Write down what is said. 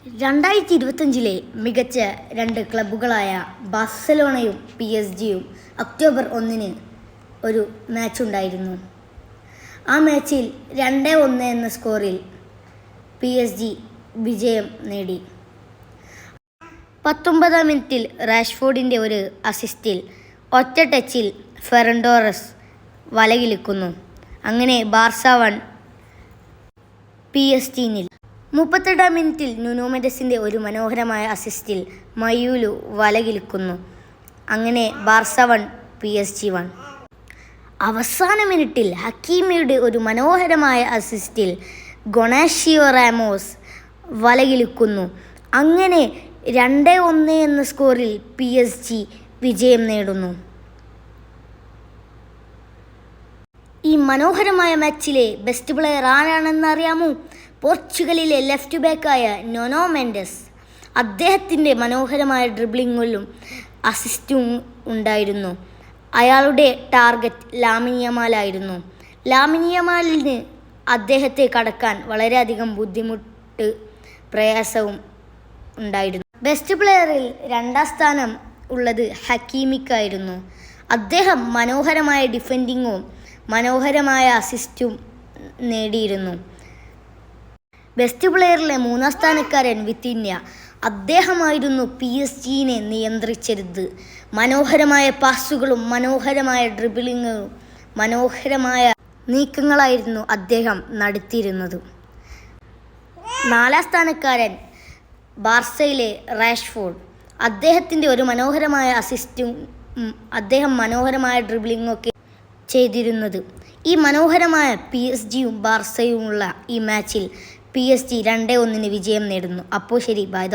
2025 മികച്ച രണ്ട് ക്ലബ്ബുകളായ ബാഴ്സലോണയും PSG-യും ഒക്ടോബർ 1 ഒരു മാച്ചുണ്ടായിരുന്നു. ആ മാച്ചിൽ 2-1 എന്ന സ്കോറിൽ PSG വിജയം നേടി. 19-ാം മിനിറ്റിൽ റാഷ്ഫോർഡിൻ്റെ ഒരു അസിസ്റ്റിൽ ഒറ്റ ടച്ചിൽ ഫെറൻ ടോറസ് വലകിലിക്കുന്നു. അങ്ങനെ ബാർസ 1 PSG 0. 38-ാം മിനിറ്റിൽ നുനോ മെൻഡസിൻ്റെ ഒരു മനോഹരമായ അസിസ്റ്റിൽ മയൂലു വലകിലിക്കുന്നു. അങ്ങനെ ബാർസ 1 PSG 1. അവസാന മിനിറ്റിൽ ഹക്കീമിയുടെ ഒരു മനോഹരമായ അസിസ്റ്റിൽ ഗൊണാഷിയോ റാമോസ് വലകിലിക്കുന്നു. അങ്ങനെ 2-1 എന്ന സ്കോറിൽ PSG വിജയം നേടുന്നു. ഈ മനോഹരമായ മാച്ചിലെ ബെസ്റ്റ് പ്ലെയർ ആരാണെന്ന് അറിയാമോ? പോർച്ചുഗലിലെ ലെഫ്റ്റ് ബാക്കായ നുനോ മെൻഡസ്. അദ്ദേഹത്തിൻ്റെ മനോഹരമായ ഡ്രിബ്ലിങ്ങും അസിസ്റ്റും ഉണ്ടായിരുന്നു. അയാളുടെ ടാർഗറ്റ് ലാമിൻ യമാലായിരുന്നു. ലാമിൻ യമാലിന് അദ്ദേഹത്തെ കടക്കാൻ വളരെയധികം പ്രയാസവും ഉണ്ടായിരുന്നു. ബെസ്റ്റ് പ്ലെയറിൽ 2ാം സ്ഥാനം ഉള്ളത് ഹക്കീമിക്കായിരുന്നു. അദ്ദേഹം മനോഹരമായ ഡിഫെൻഡിങ്ങും മനോഹരമായ അസിസ്റ്റും നേടിയിരുന്നു. ബെസ്റ്റ് പ്ലെയറിലെ 3ാം സ്ഥാനക്കാരൻ വിത്തിന്യ. അദ്ദേഹമായിരുന്നു PSG-നെ നിയന്ത്രിച്ചത്. മനോഹരമായ പാസുകളും മനോഹരമായ ഡ്രിബിളിങ്ങും മനോഹരമായ നീക്കങ്ങളായിരുന്നു അദ്ദേഹം നടത്തിയിരുന്നത്. 4ാം സ്ഥാനക്കാരൻ ബാർസയിലെ റാഷ്ഫോർഡ്. അദ്ദേഹത്തിൻ്റെ ഒരു മനോഹരമായ അസിസ്റ്റും അദ്ദേഹം മനോഹരമായ ഡ്രിബിളിങ്ങൊക്കെ ചെയ്തിരുന്നത്. ഈ മനോഹരമായ PSG-യും ബാർസയുമുള്ള ഈ മാച്ചിൽ PSG 2-1 വിജയം നേടുന്നു. അപ്പോൾ ശരി, ബൈ.